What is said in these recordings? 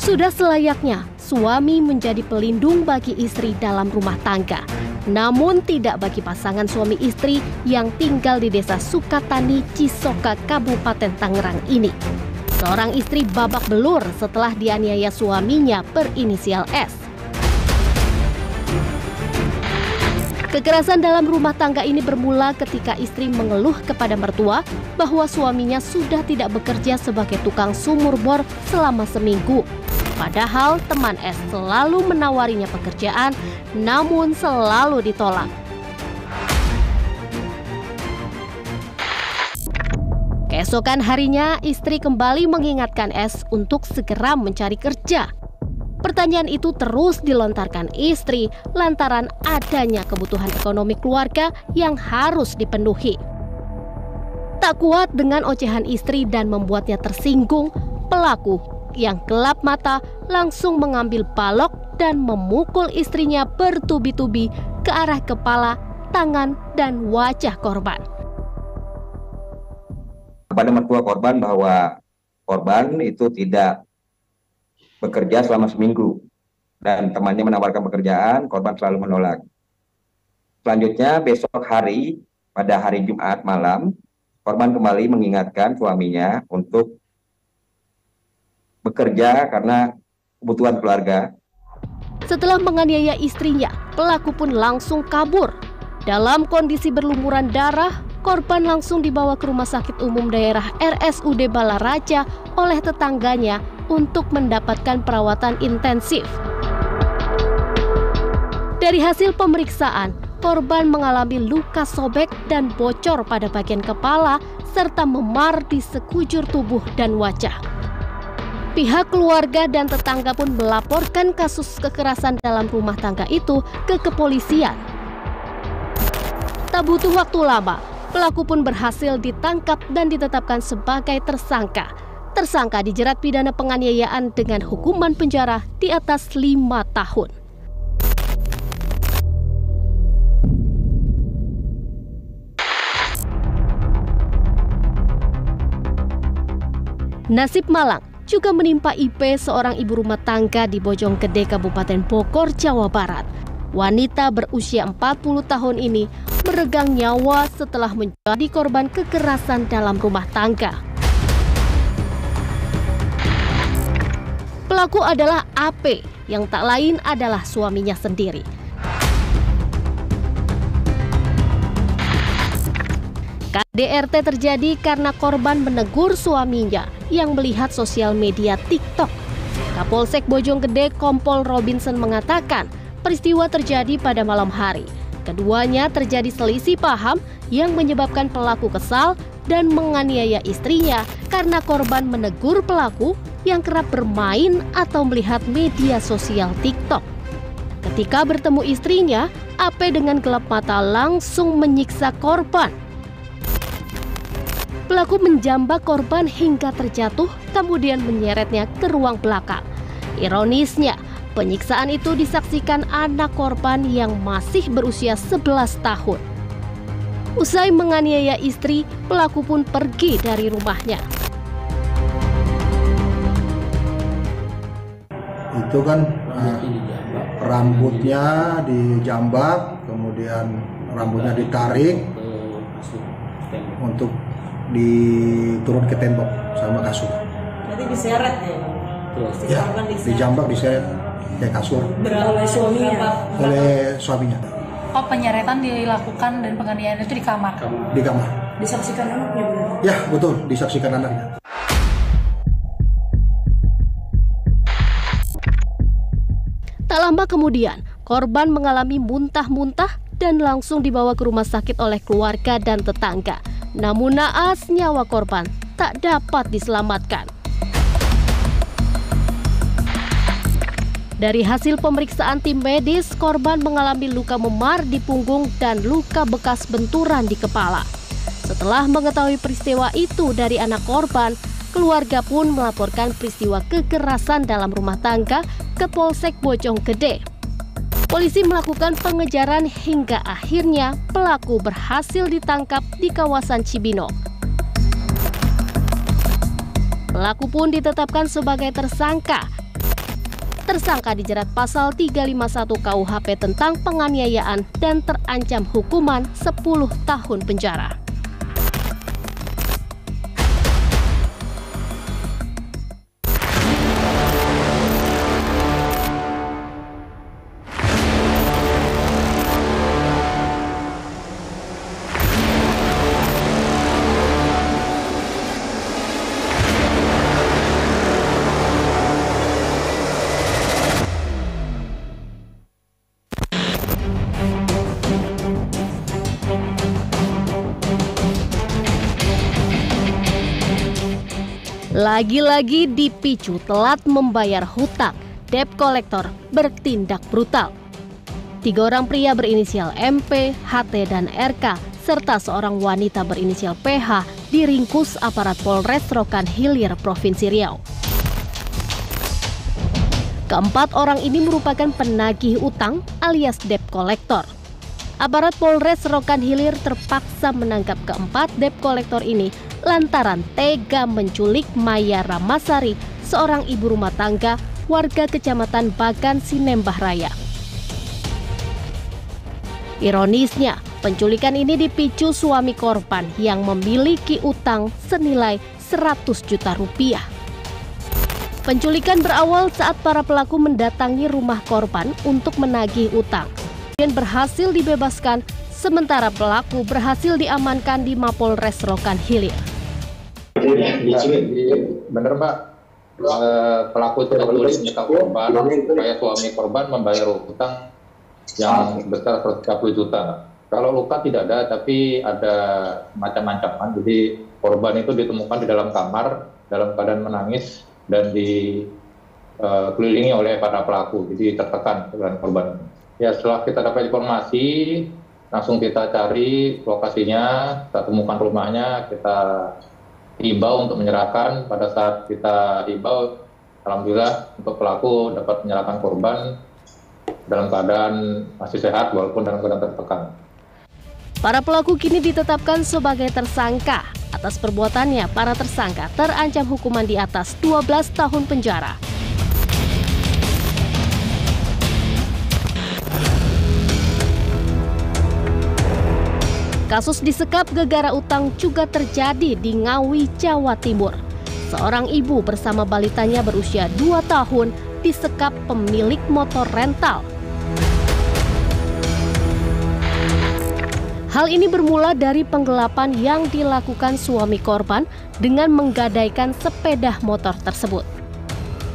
Sudah selayaknya suami menjadi pelindung bagi istri dalam rumah tangga. Namun tidak bagi pasangan suami istri yang tinggal di desa Sukatani, Cisoka, Kabupaten Tangerang ini. Seorang istri babak belur setelah dianiaya suaminya berinisial S. Kekerasan dalam rumah tangga ini bermula ketika istri mengeluh kepada mertua bahwa suaminya sudah tidak bekerja sebagai tukang sumur bor selama seminggu. Padahal teman S selalu menawarinya pekerjaan, namun selalu ditolak. Keesokan harinya, istri kembali mengingatkan S untuk segera mencari kerja. Pertanyaan itu terus dilontarkan istri lantaran adanya kebutuhan ekonomi keluarga yang harus dipenuhi. Tak kuat dengan ocehan istri dan membuatnya tersinggung, pelaku yang gelap mata langsung mengambil balok dan memukul istrinya bertubi-tubi ke arah kepala, tangan, dan wajah korban. Kepada mertua korban bahwa korban itu tidak bekerja selama seminggu dan temannya menawarkan pekerjaan, korban selalu menolak. Selanjutnya besok hari, pada hari Jumat malam, korban kembali mengingatkan suaminya untuk bekerja karena kebutuhan keluarga. Setelah menganiaya istrinya, pelaku pun langsung kabur. Dalam kondisi berlumuran darah, korban langsung dibawa ke Rumah Sakit Umum Daerah RSUD Balaraja oleh tetangganya untuk mendapatkan perawatan intensif. Dari hasil pemeriksaan, korban mengalami luka sobek dan bocor pada bagian kepala serta memar di sekujur tubuh dan wajah. Pihak keluarga dan tetangga pun melaporkan kasus kekerasan dalam rumah tangga itu ke kepolisian. Tak butuh waktu lama, pelaku pun berhasil ditangkap dan ditetapkan sebagai tersangka. Tersangka dijerat pidana penganiayaan dengan hukuman penjara di atas 5 tahun. Nasib malang juga menimpa IP, seorang ibu rumah tangga di Bojonggede, Kabupaten Bogor, Jawa Barat. Wanita berusia 40 tahun ini meregang nyawa setelah menjadi korban kekerasan dalam rumah tangga. Pelaku adalah AP, yang tak lain adalah suaminya sendiri. KDRT terjadi karena korban menegur suaminya yang melihat sosial media TikTok. Kapolsek Bojonggede Kompol Robinson mengatakan peristiwa terjadi pada malam hari. Keduanya terjadi selisih paham yang menyebabkan pelaku kesal dan menganiaya istrinya karena korban menegur pelaku yang kerap bermain atau melihat media sosial TikTok. Ketika bertemu istrinya, AP dengan gelap mata langsung menyiksa korban. Pelaku menjambak korban hingga terjatuh, kemudian menyeretnya ke ruang belakang. Ironisnya, penyiksaan itu disaksikan anak korban yang masih berusia 11 tahun. Usai menganiaya istri, pelaku pun pergi dari rumahnya. Itu kan rambutnya dijambak, kemudian rambutnya ditarik untuk diturun ke tembok sama kasur. Berarti diseret ya? Ya, dijambak, diseret ke kasur. Oleh suaminya? Oleh suaminya. Oh, penyeretan dilakukan dan penganiayaan itu di kamar? Di kamar. Disaksikan anaknya berarti? Ya, betul, disaksikan anaknya. Tak lama kemudian, korban mengalami muntah-muntah dan langsung dibawa ke rumah sakit oleh keluarga dan tetangga. Namun naas, nyawa korban tak dapat diselamatkan. Dari hasil pemeriksaan tim medis, korban mengalami luka memar di punggung dan luka bekas benturan di kepala. Setelah mengetahui peristiwa itu dari anak korban, keluarga pun melaporkan peristiwa kekerasan dalam rumah tangga ke Polsek Bojonggede. Polisi melakukan pengejaran hingga akhirnya pelaku berhasil ditangkap di kawasan Cibinong. Pelaku pun ditetapkan sebagai tersangka. tersangka dijerat pasal 351 KUHP tentang penganiayaan dan terancam hukuman 10 tahun penjara. Lagi-lagi dipicu telat membayar hutang, debt collector bertindak brutal. 3 orang pria berinisial MP, HT, dan RK, serta seorang wanita berinisial PH diringkus aparat Polres Rokan Hilir, Provinsi Riau. Keempat orang ini merupakan penagih utang alias debt collector. Aparat Polres Rokan Hilir terpaksa menangkap keempat debt collector ini lantaran tega menculik Maya Ramasari, seorang ibu rumah tangga warga Kecamatan Bagan, Sinembah Raya. Ironisnya, penculikan ini dipicu suami korban yang memiliki utang senilai 100 juta rupiah. Penculikan berawal saat para pelaku mendatangi rumah korban untuk menagih utang dan berhasil dibebaskan, sementara pelaku berhasil diamankan di Mapolres Rokan Hilir. Bener Pak, pelaku itu menulis nyekap korban supaya suami korban membayar utang yang besar 130 juta. Kalau luka tidak ada, tapi ada macam-macam. Jadi korban itu ditemukan di dalam kamar dalam keadaan menangis dan dikelilingi oleh para pelaku, jadi tertekan dengan korban. Ya, setelah kita dapat informasi, langsung kita cari lokasinya, kita temukan rumahnya, kita himbau untuk menyerahkan. Pada saat kita himbau, alhamdulillah untuk pelaku dapat menyerahkan korban dalam keadaan masih sehat walaupun dalam keadaan tertekan. Para pelaku kini ditetapkan sebagai tersangka. Atas perbuatannya, para tersangka terancam hukuman di atas 12 tahun penjara. Kasus disekap gegara utang juga terjadi di Ngawi, Jawa Timur. Seorang ibu bersama balitanya berusia 2 tahun disekap pemilik motor rental. Hal ini bermula dari penggelapan yang dilakukan suami korban dengan menggadaikan sepeda motor tersebut.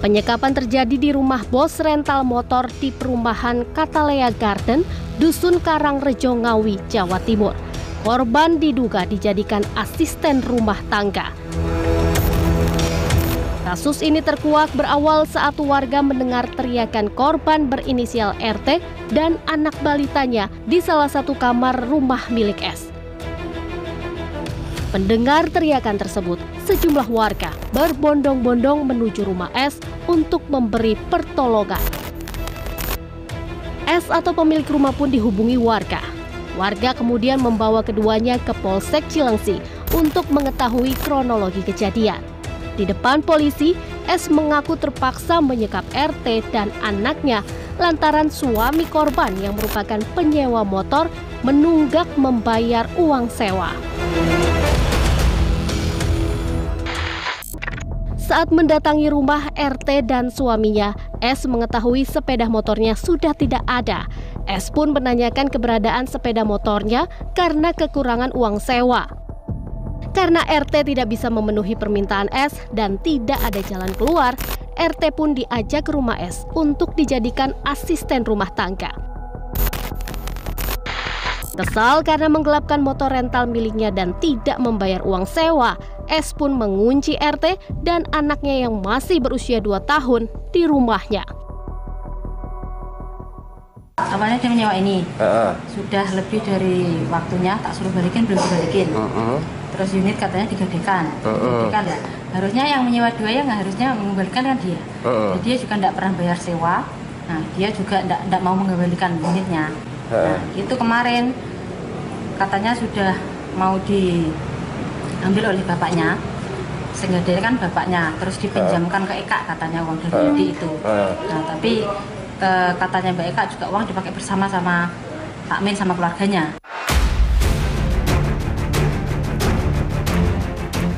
Penyekapan terjadi di rumah bos rental motor di perumahan Katalea Garden, Dusun Karangrejo, Ngawi, Jawa Timur. Korban diduga dijadikan asisten rumah tangga. Kasus ini terkuak berawal saat warga mendengar teriakan korban berinisial RT dan anak balitanya di salah satu kamar rumah milik S. Pendengar teriakan tersebut, sejumlah warga berbondong-bondong menuju rumah S untuk memberi pertolongan. S atau pemilik rumah pun dihubungi warga. Warga kemudian membawa keduanya ke Polsek Cilengsi untuk mengetahui kronologi kejadian. Di depan polisi, S mengaku terpaksa menyekap RT dan anaknya lantaran suami korban yang merupakan penyewa motor menunggak membayar uang sewa. Saat mendatangi rumah RT dan suaminya, S mengetahui sepeda motornya sudah tidak ada. S pun menanyakan keberadaan sepeda motornya karena kekurangan uang sewa. Karena RT tidak bisa memenuhi permintaan S dan tidak ada jalan keluar, RT pun diajak ke rumah S untuk dijadikan asisten rumah tangga. Kesal karena menggelapkan motor rental miliknya dan tidak membayar uang sewa, S pun mengunci RT dan anaknya yang masih berusia 2 tahun di rumahnya. Awalnya dia menyewa ini, sudah lebih dari waktunya, tak suruh balikin, belum dibalikin. Terus unit katanya digadekan, ya. Harusnya yang menyewa 2 ya nggak harusnya mengembalikan kan dia. Jadi dia juga tidak pernah bayar sewa, nah dia juga tidak mau mengembalikan unitnya. Nah itu kemarin katanya sudah mau diambil oleh bapaknya. Sehingga dia kan bapaknya, terus dipinjamkan ke Eka katanya uang dari Yudi itu. Nah, tapi katanya Mbak Eka juga uang dipakai bersama sama Pak Min sama keluarganya.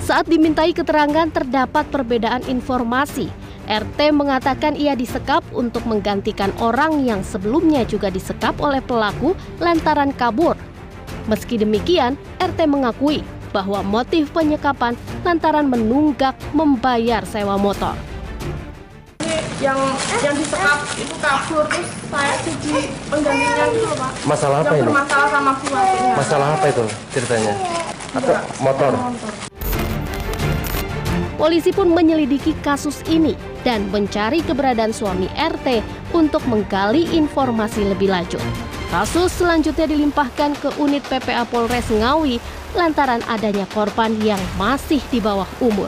Saat dimintai keterangan terdapat perbedaan informasi. RT mengatakan ia disekap untuk menggantikan orang yang sebelumnya juga disekap oleh pelaku lantaran kabur. Meski demikian, RT mengakui bahwa motif penyekapan lantaran menunggak membayar sewa motor. Yang disekap itu kabur, terus saya jadi penggantinya gitu loh, Pak. Masalah apa ini? Masalah sama keluarganya. Masalah apa itu ceritanya? Atau motor? Polisi pun menyelidiki kasus ini dan mencari keberadaan suami RT untuk menggali informasi lebih lanjut. Kasus selanjutnya dilimpahkan ke unit PPA Polres Ngawi lantaran adanya korban yang masih di bawah umur.